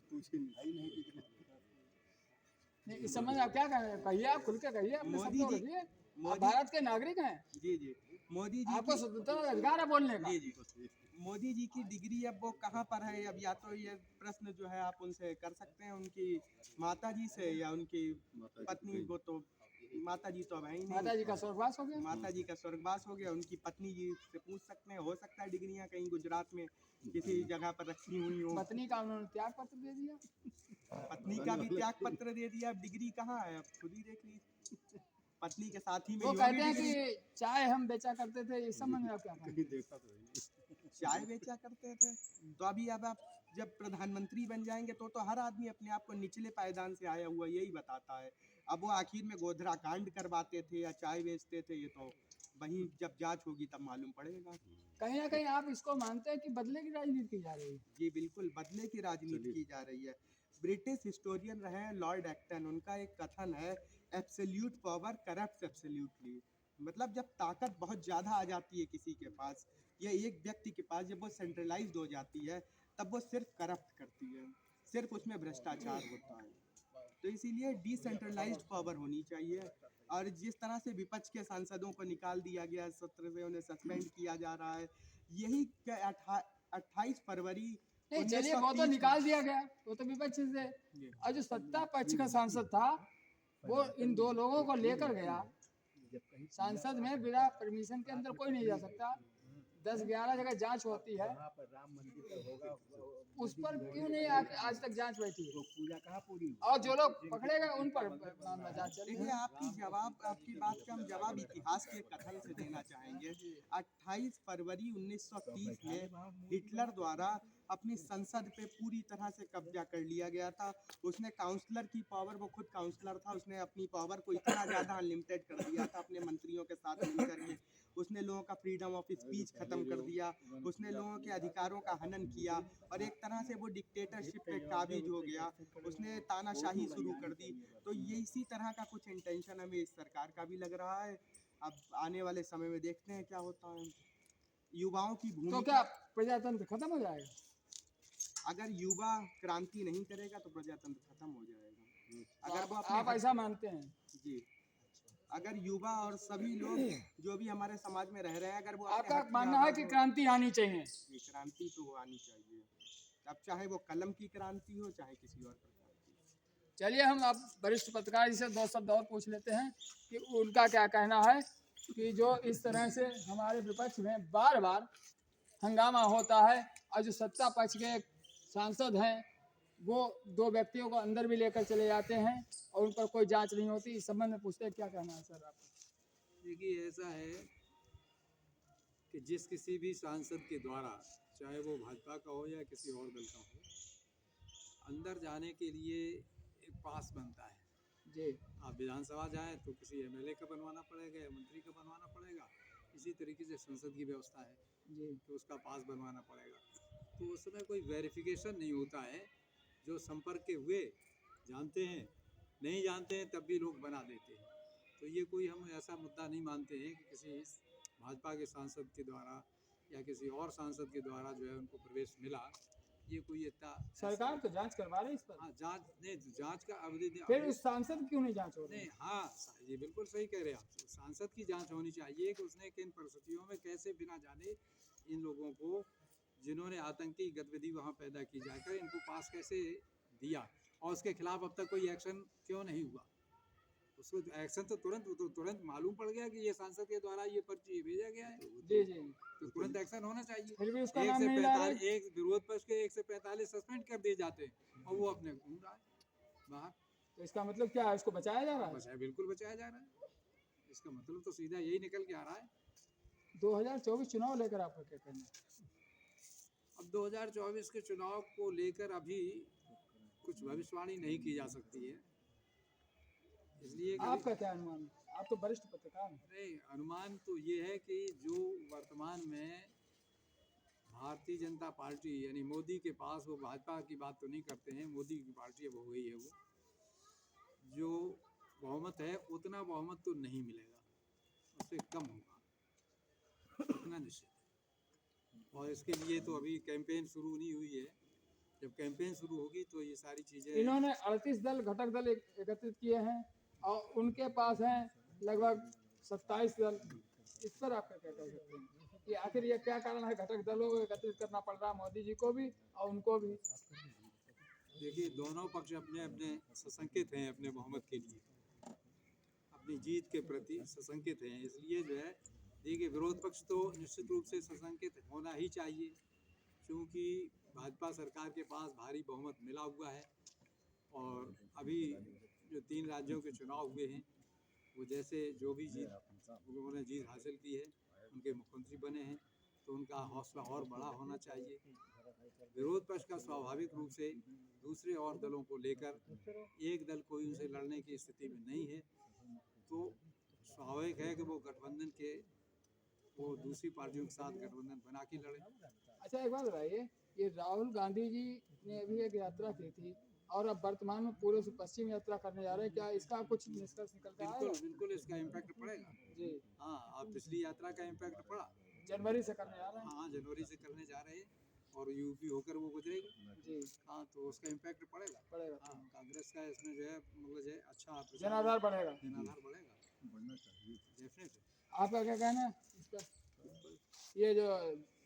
नहीं, इस संबंध में आप क्या कहिए, आप खुल के कहिए, अपने मोदी शब्दों जी- रखिए। आप मोदी- भारत के नागरिक हैं, जी जी मोदी जी आपको की स्वतंत्रता अधिकार है बोलने का। जी जी मोदी जी की डिग्री अब वो कहाँ पर है? अब या तो ये प्रश्न जो है आप उनसे कर सकते हैं, उनकी माता जी से या उनकी पत्नी। वो तो माता जी तो अब है ही माता नहीं, जी का स्वर्गवास हो गया। माता जी का स्वर्गवास हो गया। उनकी पत्नी जी से पूछ सकते हैं, हो सकता है डिग्रियां कहीं गुजरात में किसी जगह पर रखी हुई हो। पत्नी का उन्होंने त्याग पत्र दे दिया। पत्नी का भी त्याग पत्र दे दिया, अब डिग्री कहाँ है? अब खुद ही देख लीजिए। पत्नी के साथ ही में वो योगी कहते हैं डिग्री- कि चाय हम बेचा करते थे, इस संबंध में आप क्या कहेंगे? चाय बेचा करते थे, तो अभी अब आप जब प्रधानमंत्री बन जाएंगे तो हर आदमी अपने आप को निचले पायदान से आया हुआ यही बताता है। अब वो आखिर में गोधरा कांड करवाते थे या चाय बेचते थे, ये तो वही जब जांच होगी तब मालूम पड़ेगा। कहीं ना कहीं आप इसको मानते हैं कि बदले की राजनीति की जा रही है? जी बिल्कुल, बदले की राजनीति की जा रही है। ब्रिटिश हिस्टोरियन रहे हैं लॉर्ड एक्टन, उनका एक कथन है, एब्सोल्यूट पावर करप्ट्स एब्सोल्यूटली। मतलब जब ताकत बहुत ज़्यादा आ जाती है किसी के पास या एक व्यक्ति के पास, जब वो सेंट्रलाइज्ड हो जाती है तब वो सिर्फ करप्ट करती है, सिर्फ उसमें भ्रष्टाचार होता है। तो इसीलिए डिसेंट्रलाइज्ड पावर होनी चाहिए। और जिस तरह से विपक्ष के सांसदों को निकाल दिया गया, सत्र से उन्हें सस्पेंड किया जा रहा है, यही 28 फरवरी नहीं, चलिए वो तो 1930 निकाल दिया गया, वो तो विपक्ष से। और जो सत्ता पक्ष का सांसद था वो इन दो लोगों को लेकर गया सांसद में, बिना परमिशन के अंदर कोई नहीं जा सकता। 10-11 जगह जांच होती है, उस पर क्यों नहीं आज तक जांच बैठी है? और जो लोग पकड़े गए उन पर मामला जांच चल रही देखिए, है। आपकी बात का हम जवाब इतिहास के कथन से देना चाहेंगे। 28 फरवरी 1930 में हिटलर द्वारा अपनी संसद पे पूरी तरह से कब्जा कर लिया गया था। उसने काउंसलर की पावर, वो खुद काउंसलर था, उसने अपनी पावर को इतना ज़्यादा अनलिमिटेड कर दिया था अपने मंत्रियों के साथ मिलकर के। उसने लोगों का फ्रीडम ऑफ स्पीच खत्म कर दिया, उसने लोगों के अधिकारों का हनन किया और एक तरह से वो डिक्टेटरशिप पे काबिज हो गया, उसने तानाशाही शुरू कर दी। तो ये इसी तरह का कुछ इंटेंशन हमें इस सरकार का भी लग रहा है। अब आने वाले समय में देखते हैं क्या होता है। युवाओं की तो भूमिका, क्या प्रजातंत्र खत्म हो जाएगा? अगर युवा क्रांति नहीं करेगा तो प्रजातंत्र खत्म हो जाएगा। अगर वो आप अपने ऐसा मानते हैं? जी, अगर युवा और सभी लोग जो भी हमारे समाज में रह रहे हैं, अगर वो अपने आपका हक की मानना है आवाज़ कि हो- क्रांति आनी चाहिए? ये क्रांति तो आनी चाहिए, अब चाहे वो कलम की क्रांति हो चाहे किसी और प्रकार की। चलिए हम अब वरिष्ठ पत्रकार जी से 2 शब्द और पूछ लेते हैं कि उनका क्या कहना है कि जो इस तरह से हमारे विपक्ष में बार बार हंगामा होता है और जो सत्ता पक्ष के सांसद हैं वो 2 व्यक्तियों को अंदर भी लेकर चले जाते हैं और उन पर कोई जांच नहीं होती। इस संबंध में पूछते हैं क्या कहना है सर आपका? देखिए, ऐसा है कि जिस किसी भी सांसद के द्वारा, चाहे वो भाजपा का हो या किसी और दल का हो, अंदर जाने के लिए एक पास बनता है। जी आप विधानसभा जाएं तो किसी एमएलए का बनवाना पड़ेगा या मंत्री का बनवाना पड़ेगा। इसी तरीके से संसद की व्यवस्था है जी कि उसका पास बनवाना पड़ेगा। तो उस समय कोई वेरिफिकेशन नहीं होता है। जो संपर्क के हुए जानते हैं, नहीं जानते हैं तब भी लोग बना देते हैं। तो ये कोई हम ऐसा मुद्दा नहीं मानते हैं कि किसी भाजपा के सांसद के द्वारा या किसी और सांसद के द्वारा जो है उनको प्रवेश मिला। ये कोई इतना सरकार तो जांच करवा रही है इस पर, हाँ, जांच नहीं, जांच का अवधि फिर उस सांसद की क्यों नहीं जांच हो रही? नहीं, हाँ, ये बिल्कुल सही कह रहे हैं आप। सांसद की जांच होनी चाहिए कि उसने किन परिस्थितियों में कैसे बिना जाने इन लोगों को, जिन्होंने आतंकी गतिविधि वहाँ पैदा की जाकर, इनको पास कैसे दिया और उसके खिलाफ अब तक कोई एक्शन क्यों नहीं हुआ। उसको एक्शन तो तुरंत मालूम पड़ गया कि ये सांसद के द्वारा ये पर्ची भेजा गया है, जी जी, तो तुरंत एक्शन होना चाहिए। फिर भी उसका 1 नाम से नहीं ला 45 रहे। एक विरोध पक्ष के 1 से 45 सस्पेंड कर दिए जाते हैं और वो अपने घूम रहा है बाहर। तो इसका मतलब क्या है? इसको बचाया जा रहा है? बचाया, बिल्कुल बचाया जा रहा है। इसका मतलब तो सीधा यही निकल के आ रहा है। 2024 चुनाव लेकर आपका क्या कहना है? अब 2024 के चुनाव को लेकर अभी कुछ भविष्यवाणी नहीं की जा सकती है, इसलिए कि आपका क्या अनुमान है? आप तो वरिष्ठ पत्रकार हैं। नहीं, अनुमान तो ये है कि जो वर्तमान में भारतीय जनता पार्टी यानी मोदी के पास, वो भाजपा की बात तो नहीं करते हैं, मोदी की पार्टी अब हो गई है, वो जो बहुमत है उतना बहुमत तो नहीं मिलेगा, उससे कम होगा, इतना निश्चित है। और इसके लिए तो अभी कैंपेन शुरू नहीं हुई है। जब कैंपेन शुरू होगी तो ये सारी चीज़ें, इन्होंने 38 दल घटक दल एकत्रित किए हैं और उनके पास हैं लगभग 27 दल। इस पर आपका क्या कह सकते हैं कि आखिर ये क्या कारण है घटक दलों को एकत्रित करना पड़ रहा मोदी जी को भी और उनको भी? देखिए, दोनों पक्ष अपने अपने सशंकित हैं अपने बहुमत के लिए, अपनी जीत के प्रति सशंकित हैं। इसलिए जो है, देखिए, विरोध पक्ष तो निश्चित रूप से सशंकित होना ही चाहिए, क्योंकि भाजपा सरकार के पास भारी बहुमत मिला हुआ है। और अभी जो 3 राज्यों के चुनाव हुए हैं, वो जैसे जो भी उन्होंने जीत हासिल की है, उनके मुख्यमंत्री बने हैं, तो उनका हौसला और बड़ा होना चाहिए। विरोध पक्ष का स्वाभाविक रूप से दूसरे और दलों को लेकर, एक दल कोई उनसे लड़ने की स्थिति में नहीं है, तो स्वाभाविक है कि वो गठबंधन के, वो दूसरी पार्टियों के साथ गठबंधन बना के लड़े। अच्छा एक बात बताइए, ये राहुल गांधी जी ने अभी एक यात्रा की थी और अब वर्तमान में पूर्व से पश्चिम यात्रा करने जा रहे हैं, क्या इसका कुछ निष्कर्ष निकलता है? बिल्कुल बिल्कुल, इसका इम्पैक्ट पड़ेगा जी। हाँ, अब पिछली यात्रा का इम्पैक्ट पड़ा। जनवरी से करने जा रहे हैं। हाँ, जनवरी से करने जा रहे हैं और यूपी होकर वो गुजरेगी। जी हाँ, तो उसका इम्पैक्ट पड़ेगा। हाँ, कांग्रेस का इसमें जो है, मतलब जो है, अच्छा जनाधार बढ़ेगा। जनाधार बढ़ेगा, डेफिनेटली। आपका क्या कहना है इस पर? ये जो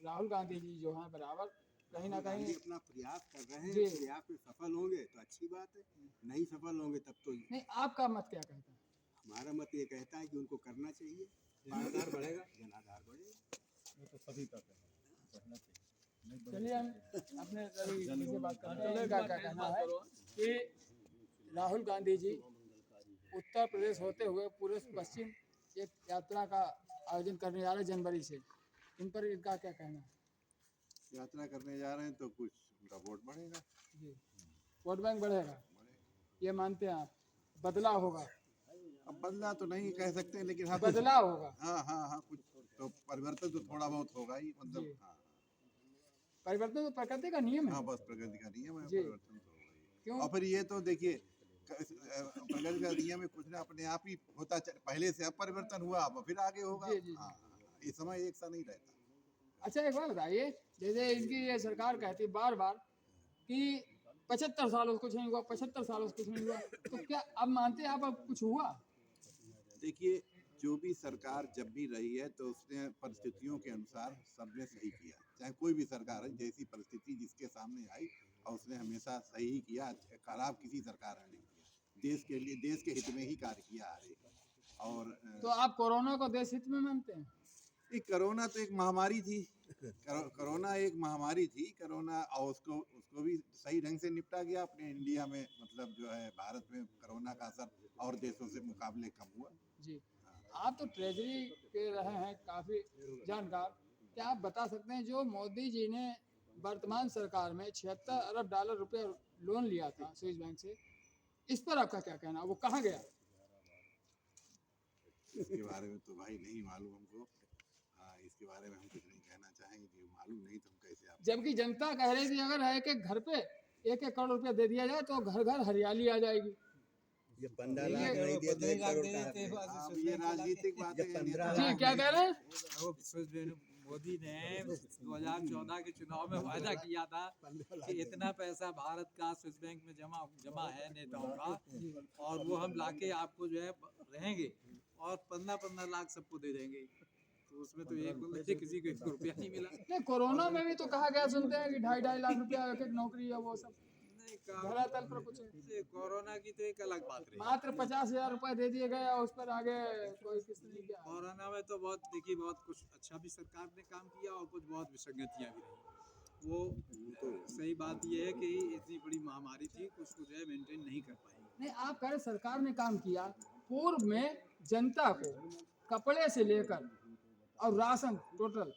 राहुल गांधी जी जो हैं बराबर कहीं ना कहीं अपना प्रयास कर रहे जी। हैं, प्रयास में सफल होंगे तो अच्छी बात है, नहीं सफल होंगे तब तो नहीं, आपका मत क्या कहता है? हमारा मत ये कहता है कि उनको करना चाहिए, जनाधार बढ़ेगा। जनाधार बढ़ेगा। चलिए हम अपने रवि जी से बात करते हैं। का क्या कहना है कि राहुल गांधी जी उत्तर प्रदेश होते हुए पूरे पश्चिम एक यात्रा का आयोजन करने जा रहे हैं जनवरी से, इन पर इनका क्या कहना है? यात्रा करने जा रहे हैं तो कुछ उनका वोट बढ़ेगा। जी, वोट बैंक बढ़ेगा, ये मानते हैं आप? बदलाव होगा? अब बदला तो नहीं कह सकते, लेकिन हाँ बदलाव होगा। हाँ हाँ हाँ, कुछ तो तो परिवर्तन तो थोड़ा बहुत होगा ही, मतलब जी। हाँ परिवर्तन तो प्रकृति का नियम है। हाँ, बस प्रकृति का नियम है, जी। परिवर्तन तो होगा ही। क्यों? और फिर ये तो देखिए प्रकृति का नियम में कुछ ना अपने आप ही होता पहले से अब परिवर्तन हुआ, अब फिर आगे होगा। जी, जी, जी। हाँ, ये समय एक सा नहीं रहता। अच्छा एक बात बताइए, जैसे इनकी ये सरकार कहती बार बार कि 75 सालों से कुछ नहीं हुआ, 75 सालों से कुछ नहीं हुआ, तो क्या अब मानते हैं आप अब कुछ हुआ? देखिए जो भी सरकार जब भी रही है तो उसने परिस्थितियों के अनुसार सबने सही किया, चाहे कोई भी सरकार है, जैसी परिस्थिति जिसके सामने आई और उसने हमेशा सही ही किया, खराब किसी सरकार ने नहीं किया। देश के लिए, देश के हित में ही कार्य किया है। और तो आप कोरोना को देश हित में मानते हैं? ये कोरोना तो एक महामारी थी, कोरोना एक महामारी थी, कोरोना, और उसको भी सही ढंग से निपटा गया अपने इंडिया में, मतलब जो है भारत में कोरोना का असर और देशों से मुकाबले कम हुआ। जी, आप तो ट्रेजरी के रहे हैं काफ़ी जानकार, क्या आप बता सकते हैं जो मोदी जी ने वर्तमान सरकार में 76 अरब डॉलर रुपए लोन लिया था स्विस बैंक से, इस पर आपका क्या कहना, वो कहाँ गया? इसके बारे में तो भाई नहीं मालूम हमको। हाँ, इसके बारे में हम कुछ नहीं कहना चाहेंगे कि मालूम नहीं तो हम कैसे आप। जबकि जनता कह रही थी अगर एक एक घर पे 1-1 करोड़ रुपया दे दिया जाए तो घर घर हरियाली आ जाएगी। ये 15 लाख नहीं दिए तो 1 करोड़ का है। हाँ, ये राजनीतिक बातें हैं, नेता जी क्या कह रहे हैं? मोदी ने 2014 के चुनाव में वादा किया था कि इतना पैसा भारत का स्विस बैंक में जमा है नेताओं का, और वो हम लाके आपको जो है रहेंगे और 15-15 लाख सबको दे देंगे। तो उसमें तो एक किसी को 1 रुपया नहीं मिला। नहीं, कोरोना में भी तो कहा गया, सुनते हैं कि 2.5 लाख रुपया एक एक नौकरी है, वो सब धरातल पर कुछ है। कोरोना की तो एक अलग बात रही। मात्र 50,000 रुपए दे दिए गए और उस पर आगे कोई किसी ने क्या। कोरोना में तो बहुत देखिए, बहुत कुछ अच्छा भी सरकार ने काम किया और कुछ बहुत विसंगतियाँ भी रही। वो तो सही बात ये है कि इतनी बड़ी महामारी थी, कुछ जो है मेंटेन नहीं कर पाई। नहीं, आप कह रहे सरकार ने काम किया, पूर्व में जनता को कपड़े से लेकर और राशन टोटल,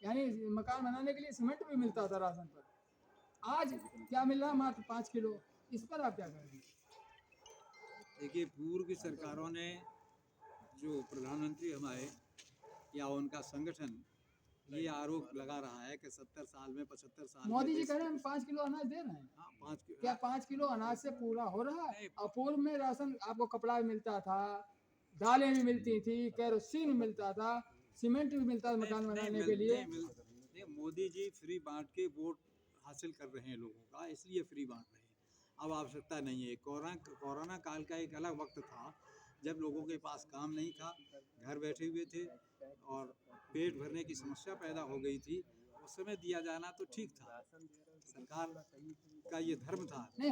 यानी मकान बनाने के लिए सीमेंट भी मिलता था राशन पर, आज क्या मिल रहा है? मात्र 5 किलो। इस पर आप क्या कहेंगे? देखिए, पूर्व की सरकारों ने, जो प्रधानमंत्री हमारे या उनका संगठन ये आरोप लगा रहा है कि 70 साल में 75 साल में मोदी जी कह रहे हैं हम 5 किलो अनाज दे रहे हैं। हाँ, 5 किलो। क्या 5 किलो अनाज से पूरा हो रहा है? और पूर्व में राशन आपको कपड़ा भी मिलता था, दालें भी मिलती थी, केरोसिन मिलता था, सीमेंट भी मिलता था मकान बनाने के लिए। मोदी जी फ्री बांट के वोट हासिल कर रहे हैं लोगों का, इसलिए फ्री बांट रहे हैं। अब आवश्यकता नहीं है। कोरोना काल का एक अलग वक्त था जब लोगों के पास काम नहीं था, घर बैठे हुए थे और पेट भरने की समस्या पैदा हो गई थी। उस समय दिया जाना तो ठीक था, सरकार का ये धर्म था। नहीं,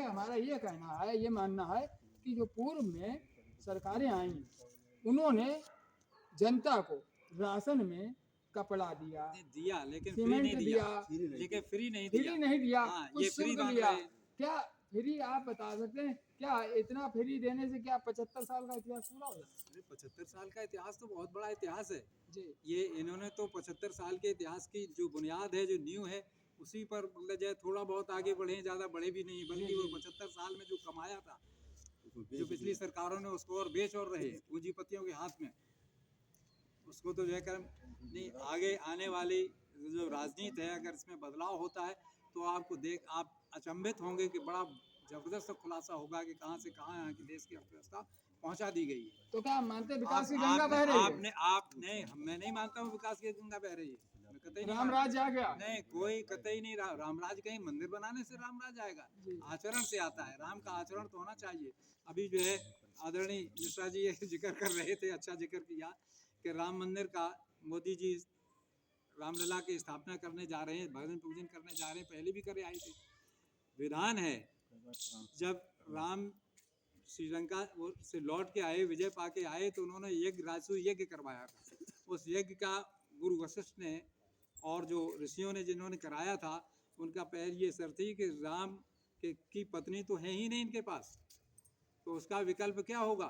हमारा ये कहना है, ये मानना है कि जो पूर्व में सरकारें आई उन्होंने जनता को राशन में कपड़ा दिया, लेकिन सीमेंट दिया, लेकिन फ्री नहीं दिया, हाँ, कुछ ये फ्री शुल्क बांट लिया। रहे हैं। क्या फ्री आप बता सकते हैं क्या इतना फ्री देने से क्या 75 साल का इतिहास पूरा हो जाए? 75 साल का इतिहास तो बहुत बड़ा इतिहास है जी। ये इन्होंने तो 75 साल के इतिहास की जो बुनियाद है, जो नींव है, उसी पर मतलब जो है थोड़ा बहुत आगे बढ़े, ज़्यादा बढ़े भी नहीं, बल्कि वो 75 साल में जो कमाया था, जो पिछली सरकारों ने उसको और बेच और रहे पूंजीपतियों के हाथ में, उसको तो जो है कर नहीं। आगे आने वाली जो राजनीति है, अगर इसमें बदलाव होता है तो आप अचंभित होंगे कि बड़ा जबरदस्त खुलासा होगा कि कहाँ से कहाँ यहाँ की देश की अर्थव्यवस्था पहुँचा दी गई है। तो क्या मानते विकास की गंगा बह रही है? मैं नहीं मानता हूँ विकास की गंगा बह रही है। राम राज आ गया? नहीं, कोई कतई नहीं। रामराज कहीं मंदिर बनाने से रामराज आएगा? आचरण से आता है। राम का आचरण तो होना चाहिए। अभी जो है आदरणीय मिश्रा जी ये जिक्र कर रहे थे, अच्छा जिक्र किया कि राम मंदिर का मोदी जी रामलला की स्थापना करने जा रहे हैं, भजन पूजन करने जा रहे हैं, पहले भी करे आए थे। विधान है, जब राम श्रीलंका से लौट के आए, विजय पाके आए, तो उन्होंने राजसूय यज्ञ करवाया था। उस यज्ञ का गुरु वशिष्ठ ने और जो ऋषियों ने जिन्होंने कराया था, उनका पहले ये शर्त थी कि राम की पत्नी तो है ही नहीं इनके पास, तो उसका विकल्प क्या होगा?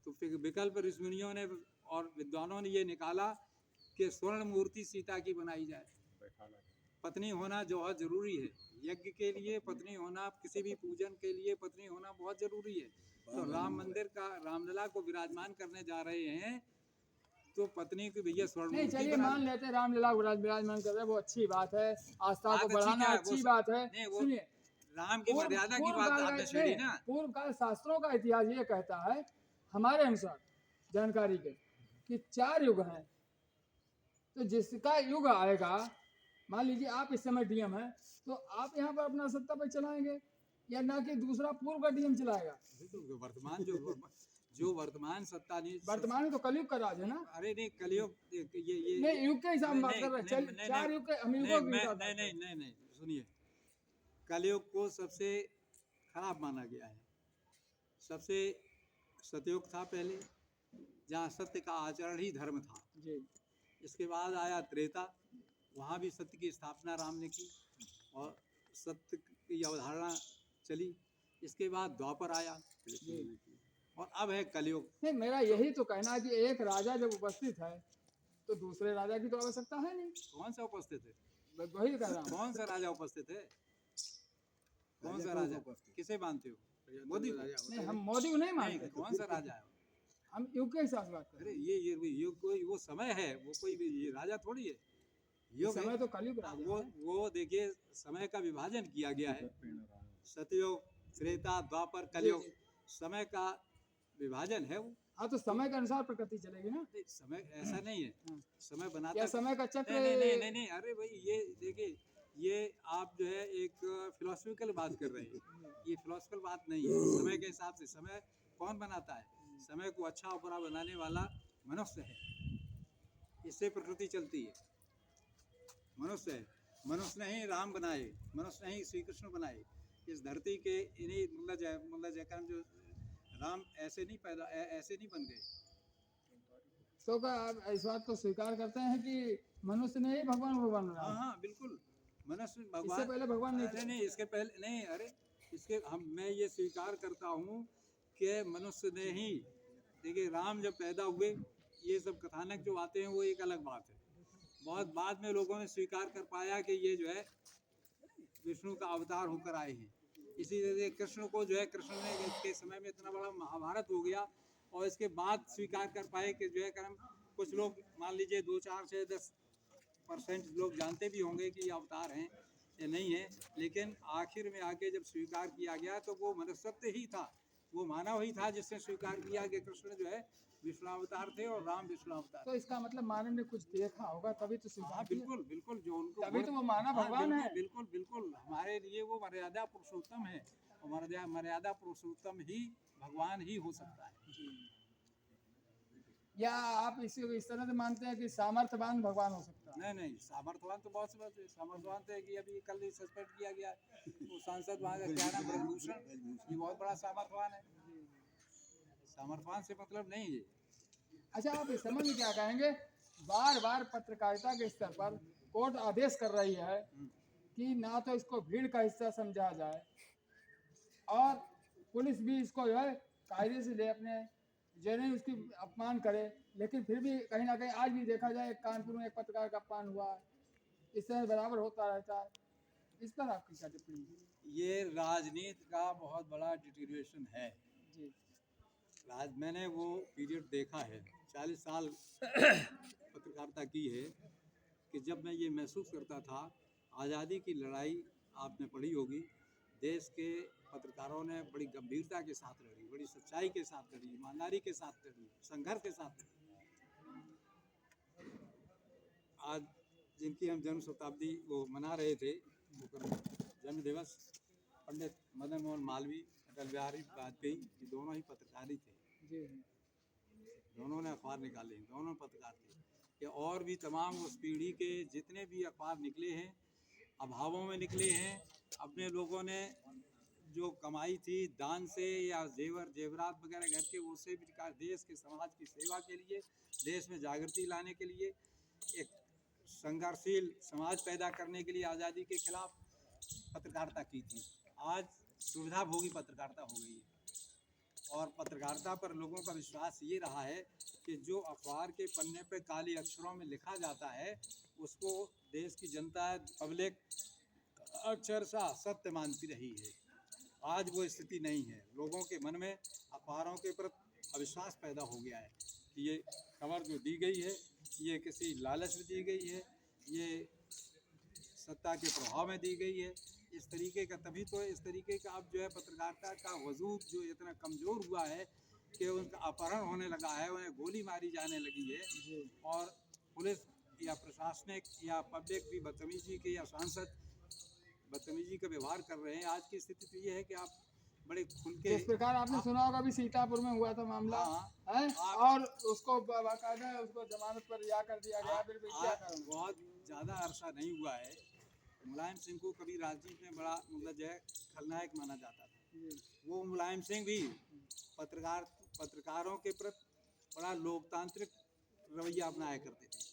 तो फिर विकल्प ऋषिमुनियों ने और विद्वानों ने ये निकाला कि स्वर्ण मूर्ति सीता की बनाई जाए। पत्नी होना जो बहुत जरूरी है यज्ञ के लिए, पत्नी होना किसी भी पूजन के लिए पत्नी होना बहुत जरूरी है। तो राम मंदिर का रामलला को विराजमान करने जा रहे हैं, तो पत्नी की भैया स्वर्ण नहीं मूर्ति चलिए बना मान लेते हैं रामलीला को विराजमान कर रहे हैं, वो अच्छी बात है, आस्था बात को अच्छी बढ़ाना क्या है, अच्छी वो बात है। नहीं, वो सुनिए, राम की मर्यादा की पूर्व बात काल आपने का छेड़ी ना। पूर्व काल शास्त्रों का इतिहास ये कहता है हमारे अनुसार जानकारी के कि 4 युग हैं। तो जिसका युग आएगा, मान लीजिए आप इस समय डीएम हैं, तो आप यहाँ पर अपना सत्ता पर चलाएंगे या ना कि दूसरा पूर्व का डीएम चलाएगा? तो वर्तमान जो वर्तमान सत्ता नहीं वर्तमान में तो कलयुग का राज है ना। अरे नहीं कलयुग ये नहीं युग के हिसाब में बात कर रहे हैं, नहीं, 4 युग के हम नहीं युगों के मैं हिसाब नहीं सुनिए, कलयुग को सबसे खराब माना गया है। सबसे सतयुग था पहले, जहाँ सत्य का आचरण ही धर्म था। जी। इसके बाद आया त्रेता, वहाँ भी सत्य की स्थापना राम ने की और सत्य की अवधारणा चली। इसके बाद द्वापर आया और अब है कलयुग। नहीं मेरा यही तो कहना है कि एक राजा जब उपस्थित है तो दूसरे राजा की तो आवश्यकता है नहीं। कौन सा उपस्थित है? वही कह रहा हूँ। कौन सा राजा उपस्थित है? कौन सा राजा? किसे मानते हो? मोदी को? नहीं हम मोदी को नहीं मानते। कौन सा राजा है? हम युग के हिसाब से बात कर रहे अरे ये युग कोई वो समय है, वो कोई ये राजा थोड़ी है। हैं। युग समय है। तो कलयुग राजा है। वो देखिए समय का विभाजन किया गया है, सतयुग, त्रेता, द्वापर, कलयुग, समय का विभाजन है वो। हाँ तो समय के अनुसार प्रकृति चलेगी ना। नहीं, समय ऐसा नहीं है, समय बनाता क्या समय का चक्र? नहीं अरे भाई ये देखिए, ये आप जो है एक फिलोसफिकल बात कर रहे हैं, ये फिलोसफिकल बात नहीं है। समय के हिसाब से समय कौन बनाता है? समय को अच्छा और बुरा बनाने वाला मनुष्य है, इससे प्रकृति चलती है। मनुष्य है, मनुष्य ने ही राम बनाए, मनुष्य ने ही श्री कृष्ण बनाए। इस धरती के इन्हीं मुल्ला जयकान जो राम ऐसे नहीं बन गए। तो क्या आप इस बात को स्वीकार करते हैं कि मनुष्य ने ही भगवान बनाया? हाँ बिल्कुल, मनुष्य भगवान। इससे पहले भगवान नहीं थे? नहीं इसके पहले नहीं, अरे इसके मैं ये स्वीकार करता हूँ कि मनुष्य ने ही, देखिए राम जब पैदा हुए, ये सब कथानक जो आते हैं वो एक अलग बात है। बहुत बाद में लोगों ने स्वीकार कर पाया कि ये जो है विष्णु का अवतार होकर आए हैं। इसी तरह से कृष्ण को जो है, कृष्ण ने के समय में इतना बड़ा महाभारत हो गया और इसके बाद स्वीकार कर पाए कि जो है कर्म, कुछ लोग मान लीजिए 2, 4 से 10% लोग जानते भी होंगे कि ये अवतार हैं या नहीं है, लेकिन आखिर में आके जब स्वीकार किया गया तो वो मनुष्यत्व ही था, वो मानव ही था जिसने स्वीकार किया कि कृष्ण जो है विष्णु अवतार थे और राम विष्णु अवतार। तो इसका मतलब मानव ने कुछ देखा होगा तभी तो स्वीकार किया। बिल्कुल जो उनको तभी तो वो मानव भगवान है। बिल्कुल हमारे लिए वो मर्यादा पुरुषोत्तम है और मर्यादा पुरुषोत्तम ही भगवान ही हो सकता है। या आप इस तरह से मानते हैं कि सामर्थ्यवान भगवान हो सकता है? नहीं सामर्थ्यवान तो बहुत से सामर्थ्यवान थे कि अभी कल ही सस्पेंड किया गया वो सांसद वहाँ का क्या नाम, ब्रजभूषण, ये बहुत बड़ा सामर्थ्यवान है। सामर्थ्यवान से मतलब नहीं है। अच्छा आप इस संबंध में क्या कहेंगे? बार बार पत्रकारिता के स्तर पर कोर्ट आदेश कर रही है कि ना तो इसको भीड़ का हिस्सा समझा जाए और पुलिस भी इसको जो है कायदे से ले अपने जैसे उसकी अपमान करे, लेकिन फिर भी कहीं ना कहीं आज भी देखा जाए कानपुर में एक पत्रकार का अपमान हुआ है, इस तरह बराबर होता रहता है। इस पर आपकी क्या टिप्पणी? ये राजनीति का बहुत बड़ा डिटीरिएशन है जी। मैंने वो पीरियड देखा है, 40 साल पत्रकारिता की है कि जब मैं ये महसूस करता था, आज़ादी की लड़ाई आपने पढ़ी होगी, देश के पत्रकारों ने बड़ी गंभीरता के साथ लड़ी, बड़ी सच्चाई के साथ लड़ी, ईमानदारी के साथ लड़ी, संघर्ष के साथ लड़ी। आज जिनकी हम जन्म शताब्दी वो मना रहे थे, जन्म दिवस, पंडित मदन मोहन मालवीय, अटल बिहारी वाजपेयी, ये दोनों ही पत्रकार ही थे। दोनों ने अखबार निकाले, दोनों पत्रकार थे। ये और भी तमाम उस पीढ़ी के जितने भी अखबार निकले हैं, अभावों में निकले हैं। अपने लोगों ने जो कमाई थी दान से या जेवरात वगैरह घर के, उससे भी देश के समाज की सेवा के लिए, देश में जागृति लाने के लिए, एक संघर्षशील समाज पैदा करने के लिए आज़ादी के खिलाफ पत्रकारिता की थी। आज सुविधा भोगी पत्रकारिता हो गई है और पत्रकारिता पर लोगों का विश्वास ये रहा है कि जो अखबार के पन्ने पे काली अक्षरों में लिखा जाता है उसको देश की जनता, पब्लिक अक्षरशः सत्य मानती रही है। आज वो स्थिति नहीं है, लोगों के मन में अखबारों के प्रति अविश्वास पैदा हो गया है कि ये खबर जो दी गई है ये किसी लालच में दी गई है, ये सत्ता के प्रभाव में दी गई है। इस तरीके का तभी तो इस तरीके का अब जो है पत्रकारिता का वजूद जो इतना कमज़ोर हुआ है कि उनका अपहरण होने लगा है, उन्हें गोली मारी जाने लगी है और पुलिस या प्रशासनिक या पब्लिक भी बदतमीजी के या सांसद बदतमीजी का व्यवहार कर रहे हैं। आज की स्थिति तो ये है कि आप बड़े खुल के जिस प्रकार आपने सुना होगा अभी सीतापुर में हुआ था मामला है और उसको बाकायदा उसको जमानत पर रिहा कर दिया गया। फिर भी क्या कारण? बहुत ज़्यादा अरसा नहीं हुआ है, मुलायम सिंह को कभी राजनीति में बड़ा मतलब जो है खलनायक माना जाता था। वो मुलायम सिंह भी पत्रकारों के प्रति बड़ा लोकतांत्रिक रवैया अपनाया करते थे।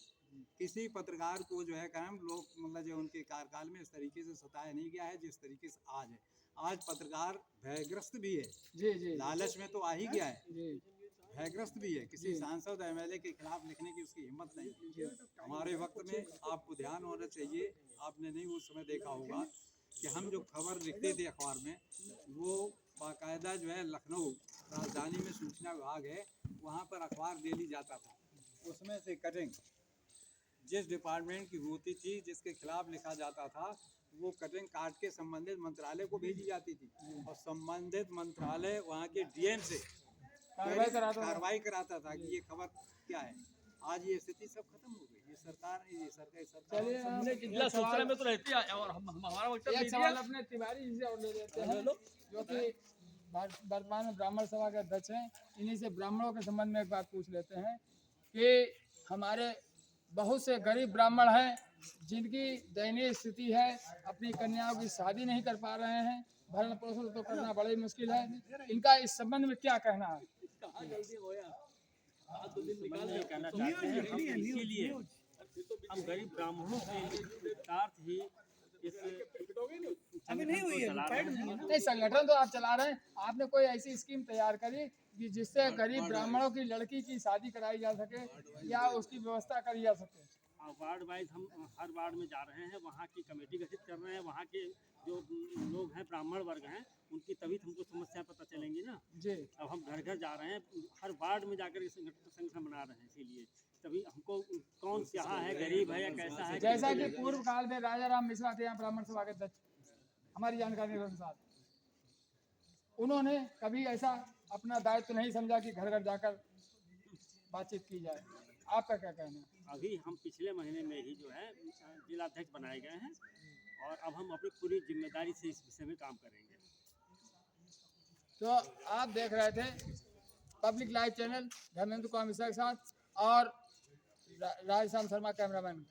किसी पत्रकार को जो है काम लोग मतलब जो उनके कार्यकाल में इस तरीके से सताया नहीं गया है जिस तरीके से आज है। आज पत्रकार भयग्रस्त भी है, जी लालच में तो आ ही गया है, जी भयग्रस्त भी है। किसी सांसद एमएलए के खिलाफ लिखने की उसकी हिम्मत नहीं। हमारे वक्त में आपको ध्यान होना चाहिए, आपने नहीं उस समय देखा होगा कि हम जो खबर लिखते थे अखबार में वो बाकायदा जो है लखनऊ राजधानी में सूचना विभाग है, वहाँ पर अखबार डेली जाता था। उसमें से कटिंग जिस डिपार्टमेंट की होती थी, जिसके खिलाफ लिखा जाता था, वो कटिंग काट के संबंधित मंत्रालय को भेजी जाती थी और संबंधित मंत्रालय वहाँ के डीएम से कार्रवाई कराता था कि ये खबर क्या है। आज ये स्थिति सब खत्म हो गई। ये सरकार चलिए सूचना में तो रहती है और हमारा एक सवाल अपने तिवारी जी से और ले लेते हैं जो कि वर्तमान में ब्राह्मण सभा के अध्यक्ष हैं। इन्हीं से ब्राह्मणों के संबंध में एक बात पूछ लेते हैं कि हमारे बहुत से गरीब ब्राह्मण हैं जिनकी दयनीय स्थिति है, अपनी कन्याओं की शादी नहीं कर पा रहे हैं, भरण पोषण तो करना बड़ी मुश्किल है। इनका इस संबंध में क्या कहना है? कहना चाहते हैं हम इसीलिए हम गरीब ब्राह्मणों के साथ ही इस नहीं, संगठन तो आप चला रहे हैं, आपने कोई ऐसी स्कीम तैयार करी कि जिससे गरीब ब्राह्मणों की लड़की की शादी कराई जा सके या उसकी व्यवस्था करी जा सके? वार्ड वाइज हम हर वार्ड में जा रहे हैं, वहाँ की कमेटी गठित कर रहे हैं। वहाँ के जो लोग हैं ब्राह्मण वर्ग हैं उनकी तभी हमको समस्या पता चलेंगी ना जी। अब हम घर घर जा रहे हैं, हर वार्ड में जाकर संगठन बना रहे हैं, इसीलिए तभी हमको कौन यहाँ है, गरीब है या कैसा है। जैसा कि पूर्व काल में राजा राम मिश्रा थे यहाँ ब्राह्मण सभा के अध्यक्ष, हमारी जानकारी के अनुसार उन्होंने कभी ऐसा अपना दायित्व नहीं समझा कि घर घर जाकर बातचीत की जाए। आपका क्या कहना है? अभी हम पिछले महीने में ही जो है जिलाध्यक्ष बनाए गए हैं और अब हम अपनी पूरी जिम्मेदारी से इस विषय में काम करेंगे। तो आप देख रहे थे public live channel Dharmendra Kaur Mishra के साथ और राजश्याम शर्मा कैमरामैन।